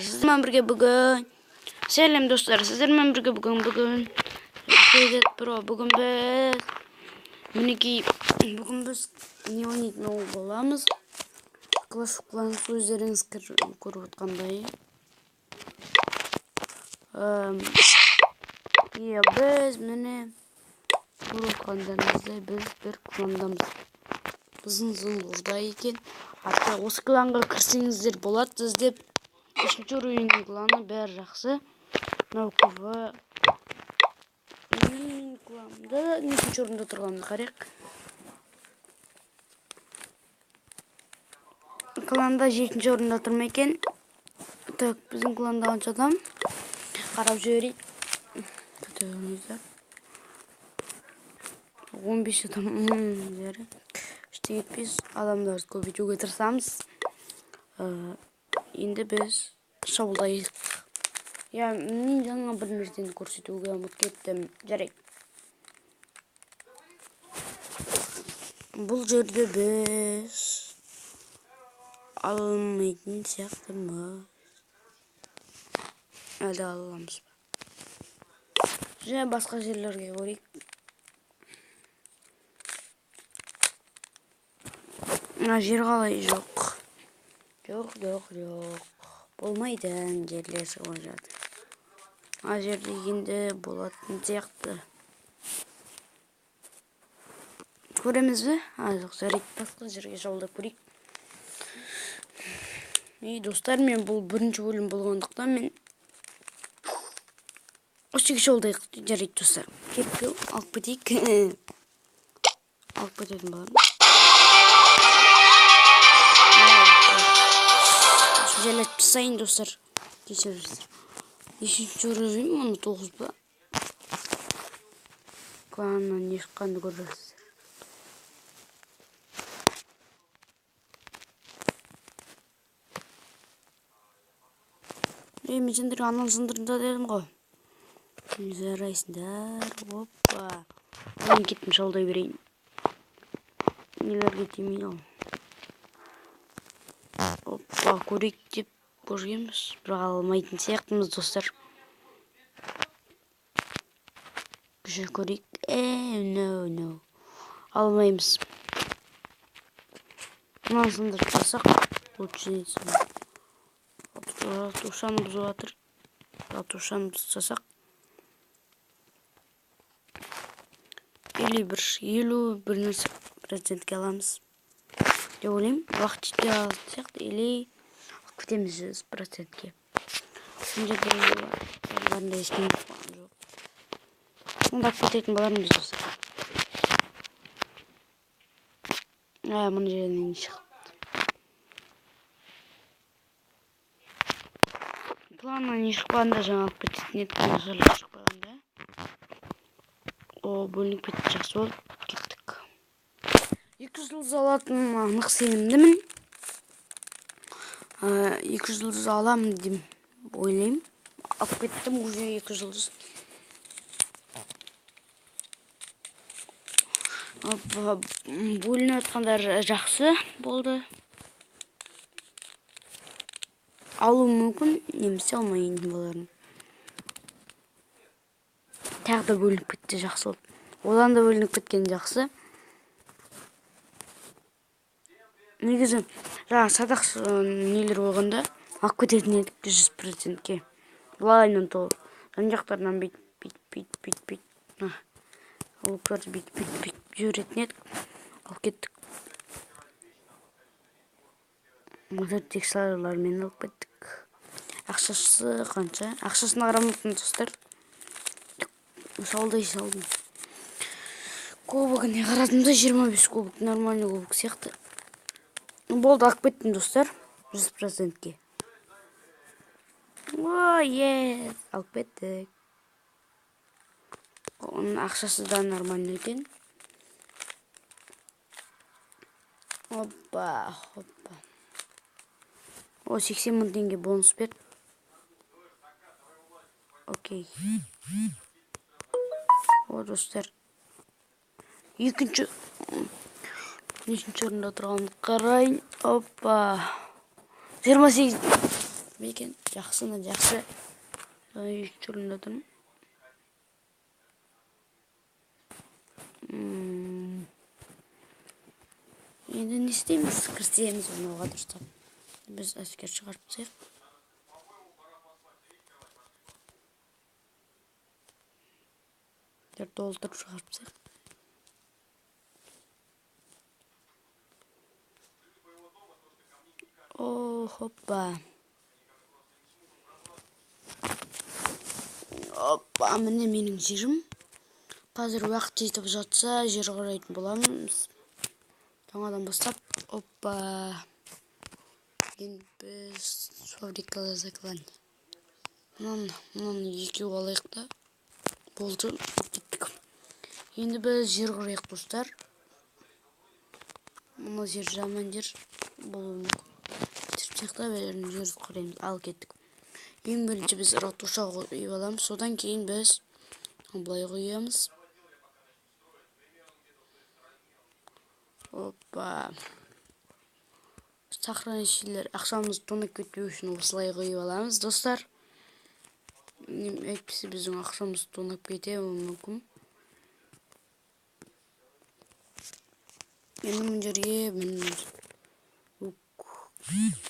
Sizlerle birge bugün. Selam dostlar, sizlerle birge bugün. Kaydet Pro bugün biz. Bugün biz ne oynayıp bolamız. Clash of Clans özleriniz көрүп аткандай. Biz mene көрүп аткандарыңыздай biz bir klandамыз. Bizning burada ekan. Hatta осы klanga кирсеңиздер болады деп. 3-cü oyunun klanı bär жақсы. Навкова. Klanda 3-cü orunda turganды қарайық. Klanda 7-cü orunda turma ekan. Так, bizim klanda qancha adam? Qarab жіберейік. Көтеріңіздер. 15 adam. İşte biz adamlar көбейтуге тырысамыз. Енді біз шабуылдайық. Мен жаңа бір нәрсені көрсетуге ұмытып кеттім. Жарайды. Бұл жерде біз алмайтын сияқтымыз. Әлде аламыз ба? Және басқа жерлерге көрейік. Жер қалай жоқ. Жоқ. Болмайды, жерлер шығып жатыр. Жер дегенде болатын сияқты. Көреміз бе? Жоқ, жарайды, басқа жерге шабуылдап көрейік. Достар, мен бұл бірінші бөлім болғандықтан мен осы жерге шабуылдайық. Жарайды, достар. Кепкі алып кетейік. Алып кететін болармын. Жайлап писайын, достар. Кешіріңіздер. 5-ші уровень, оны 9 ба? Кланнан не шыққанды көресіздер. Мен сендерге анал сындырында дедім ғой. Жарайсыңдар. Опа. Мен кеттім, шалдай берейін. Нелерге тимейді ол. Опа, көрейік деп көргенбіз. Бірақ алмайтын сияқтымыз, достар. Күші көрейік. No. Алмаймыз. Мынаны сындырып жасақ. Ратушаны бұзып жатыр. Ратушаны жасақ. 50 нәрсе процентке аламыз. Деп ойлаймын. Уақыт жетпей алды сияқты. Или күтеміз 100%-ке. Бұл жерде оларында ешкім жоқ. Онда кететін болармыз достар. Мұны жерден шықты. Планнан не шықпағанда жаңа алып кететін еді. Нашарлы шықпағанда. Бөлініп кетті, жақсы болып кеттік. 200 жылыз алатын анық сенімдімін. 200 жылыз аламын деп ойлаймын. Алып кеттім уже 200 жылыз. Бөлініп жатқандар жақсы болды. Алу мүмкін, немесе алмайын боларын. Тағы да бөлініп кетті, жақсы болды. Одан да бөлініп кеткен жақсы. Негізі, жаңа садақ нелер болғанда алып кететін едік 100%-ке. Лайнын толып. Жан жақтарынан бейт. Олықтарды бейт жүретін едік. Алып кеттік. Мұзыр тек сарылармен алып кеттік. Ақшасы қанша? Ақшасына қарамайтын достар. Салдым. Кубогіне қарадымда 25 кубок. Нормальный кубок сияқты. Болды, алып кеттім достар. 100%-ке. Алып кеттік. Оның ақшасы да нормальный екен. Опа. 80 мың теңге бонус берді. Окей. Достар. Нешінші орында тұрғанды қарайын. Опа. 28 Бекен жақсына жақсы түрінде тұрмын. Енді не істейміз? Кірсеміз ойнауға дұрыстап. Біз әскер шығарып тастайық. Толтырып шығарып тастайық. О, хоппа. Опа, міне менің жерім. Қазір уақыт жетіп жатса, жер қарайтын боламыз. Жаңадан бастап. Опа. Енді біз фабрикада заклан. Мұнаны екеу алайық та. Болды, кеттік. Енді біз жер қарайық, достар. Мұны жер жаман жер болуы мүмкін. Тақта бәрін жер қараймыз. Ал кеттік. Ең бірінші біз ратуша қойып аламыз. Содан кейін біз былай қоямыз. Опа. Сохранителер ақшамыз тонап кетпеу үшін осылай қойып аламыз, достар. Әйтпесе біздің ақшамыз тонап кетуі мүмкін. Енді мына жерге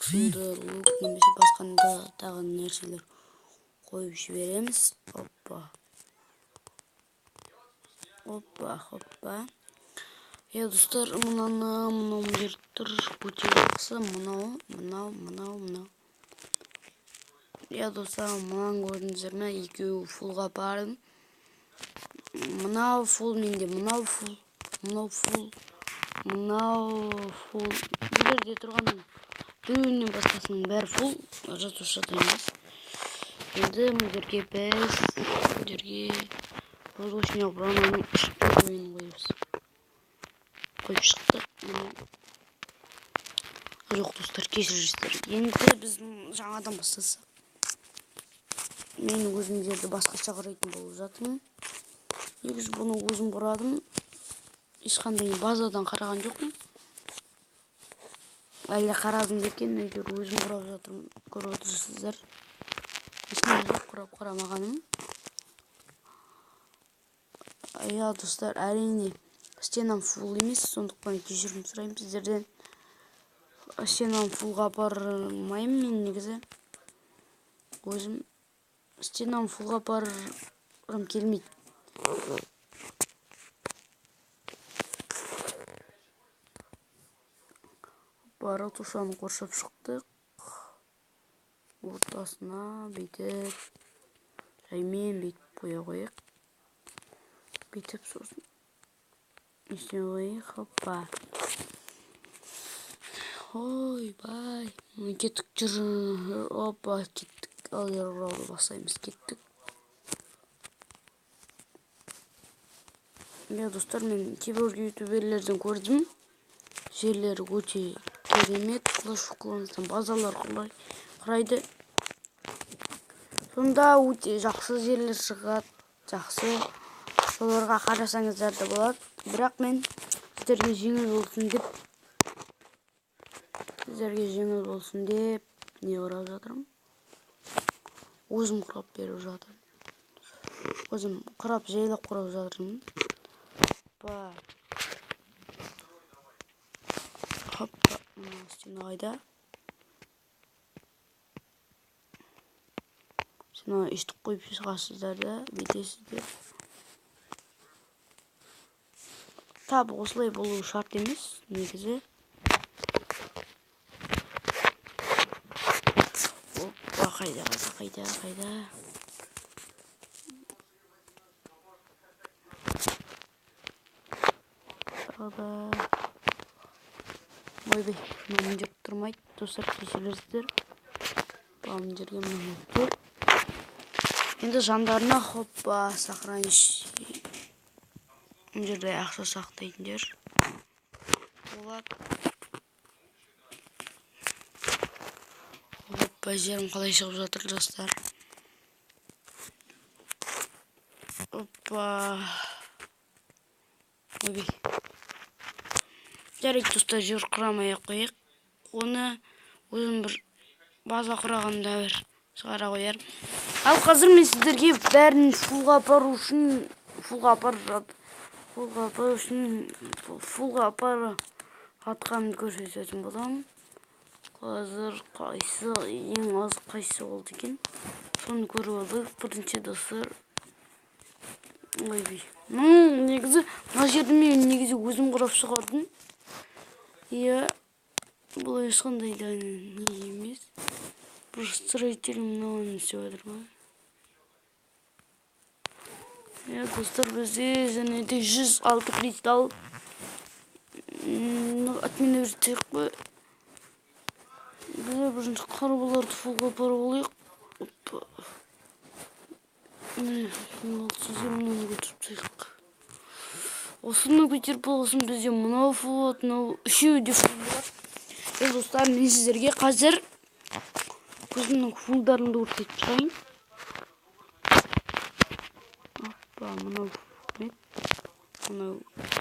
сынды лук немесе басқанда тағы нәрселер қойып жібереміз. Опа. Я, достар, мынау жер тұр, өте жақсы. Мынау. Я, достар, мынаны көрдіңіздер ме? Екеуі фулға бардым. Мынау фул менде, мынау фул. Бұл жерде тұрған біреуінен басқасының бәрі фул. Жатушыда емес. Енді бұл жерге воздушный оборонаның ойын қойып шықтық. Жоқ, достар, кешіріңіздер. Енді біз жаңадан бастасақ. Мен өзім жерді басқаша қарайтын болып жатырмын. Негізі бұны өзім құрадым. Ешқандай базадан қараған жоқпын. Әлі қарадым екен, егер өзім құрап жатырмын. Көріп отырсыздар. Ешқандай жоқ құрап қарамағаным. Я, достар, әрине стенам фул емес, сондықтан кешірім сұраймын сіздерден. Стенам фулға бармаймын мен негізі. Өзім стенам фулға барғым келмейді. Ратушаны қоршап шықтық. Ортасына бүйтіп жаймен бүйтіп қоя қояйық. Бүйтіп сосын үстіне қояйық. Хоппа. Ойбай. Кеттік, жүр. Опа, кеттік. Ал оралды басаймыз, кеттік. Я, достар, мен кейбір ютуберлерден көрдім. Жерлері өте керемет. Clash of Clans'тан базалар құрайды. Сонда өте жақсы жерлер шығады. Жақсы. Соларға қарасаңыздар да болады. Бірақ мен сіздерге жеңіл болсын деп не құрап жатырмын? Өзім құрап беріп жатырмын. Өзім құрап жайлап құрап жатырмын. Хоппа, стена қайда? Сені ештік қойып шығасыздар да, бетесіздер. Табы осылай болу шарт емес, негізі. Опа, қайда. Ойбай, мұның жүріп тұрмайды, достар, кешіріңіздер. Мұның жерге мұның тұр. Енді жандарына хоппа, сохраниш. Мұның жерде ақша сақтайтын жер болады. Хоппа, жерім қалай шығып жатыр, достар. Опа. Ойбай. Жарайды, достар, жер құрамай қойық. Оны өзім бір база құрағанда бір шығара қояр. Ал қазір мен сіздерге бәрін фулға апару атқанымды көрсететін боламын. Қазір қайсы ең аз қайсы болды екен, соны көріп алайық. Бірінші достар, ойбай, негізі мына жерді мен негізі өзім құрап шығардым. Иә, бұл ешқандай да не емес. Бір строитель мынауын істеп жатыр ма? Иә достар, бізде және де 106 кристалл отмена өртек қой. Бізде бірінші қарбаларды фулға апарып алайық. Міне, мынаны көтеріп тастайық. Осыны көтеріп болғасын бізде мынау фул, мынау үшеуі де фул болады. Достар, мен сіздерге қазір көзімнің фулдарымды өртетіп шығайын. Мынау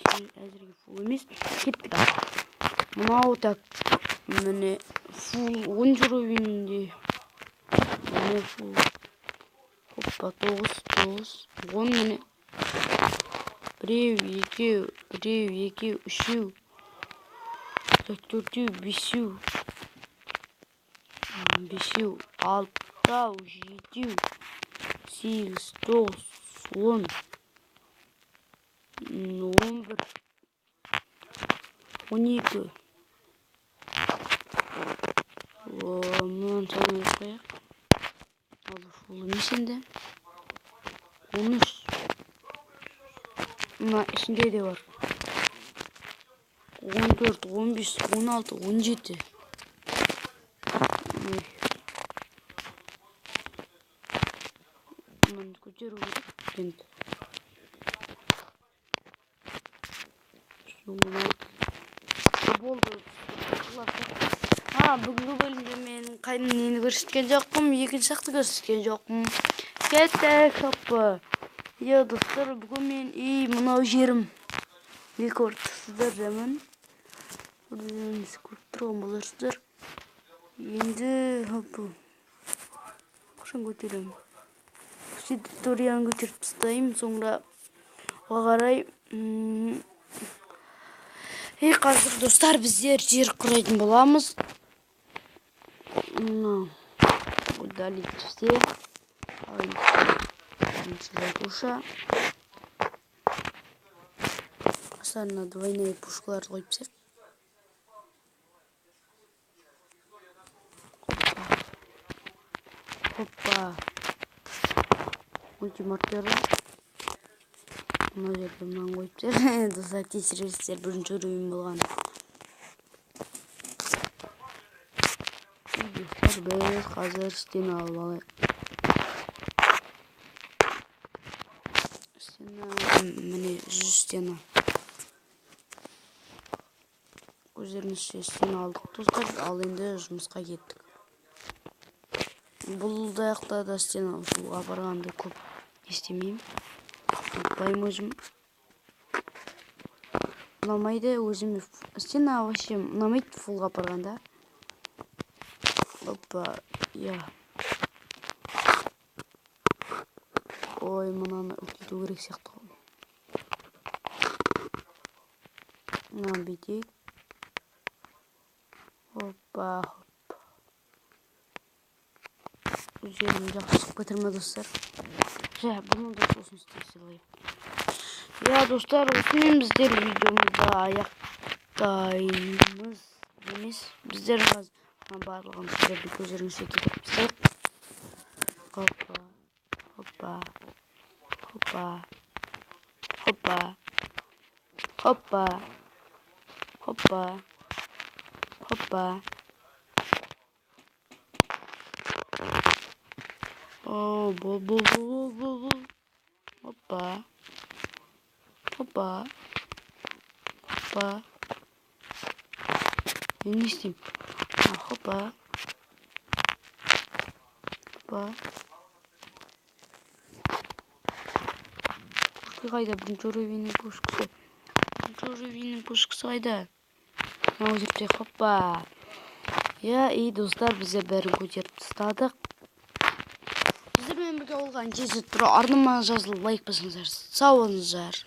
әзірге фул емес, кетпеді. Мынау так, міне фул 10 уровенінде. Міне фул. Хоппа, 9, 10 міне. Біреу, екеу, үшеу. Төртеу, бесеу, алтау, жетеу, 8, 9, 10, 11, 12. Мұнан санай қояқ. Ал фул емес енді. 13. Мына ішінде де бар. 14, 15, 16, 17. Мынаны көтеру керек енді. Болды. Бүгінгі бөлімде мен нені көрсеткен жоқпын, екінші жақты көрсеткен жоқпын. Кеттік, хоппа. Иә достар, бүгін мен мынау жерім рекорд сіздердемін. Көрдіңіз, көріп тұрған боларсыздар. Енді хоппа. Қашан көтеремін? Туторияны көтеріп тастаймын, соңында қарай. Қазір достар, біздер жер құрайтын боламыз. Удалить все. Затуша. Осарына двойные пушкаларды қойып тастайық. Хоппа. Мультимаркері. Мына жерде мынаны қойып тастайық. Достар, тексересіздер, бірінші уровень болған. Біз қазір стена алып алайық. Стена, міне 100 стена. Өздеріңізше стена алдық достар, ал енді жұмысқа кеттік. Бұл даяқта да стена фулға барғанды көп естемеймін. Айтпаймын өзім. Ұнамайды өзім. Стена вообще ұнамайды фулға барғанда. Опа, я. Ой, мынаны үлкейту керек сияқты. Мынаны бүйтейік. Опа, хоппа. Жерім жақсы шығып кетірме достар. Бұны да сосын істейсілей. Я достар, осымен біздер видеомызды аяқтаймыз. Емес, біздер барлығын сіздерді көздеріңізше кетіп тастайық. Хоппа, хоппа, хоппа, хоппа, хоппа, хоппа, хоппа. Бол. Хоппа, хоппа, хоппа. Не істеймін? Хоппа. Хоппа. Қайда бірінші уровеннің пушкасы? Бірінші уровеннің пушкасы қайда? Мынау жерде хоппа. Ya iyi dostlar, bize bәрін көтеріп тастадық. Сіздермен бірге болған Жезет Про арнама жазылып лайк басыңыздар. Сау болыңыздар.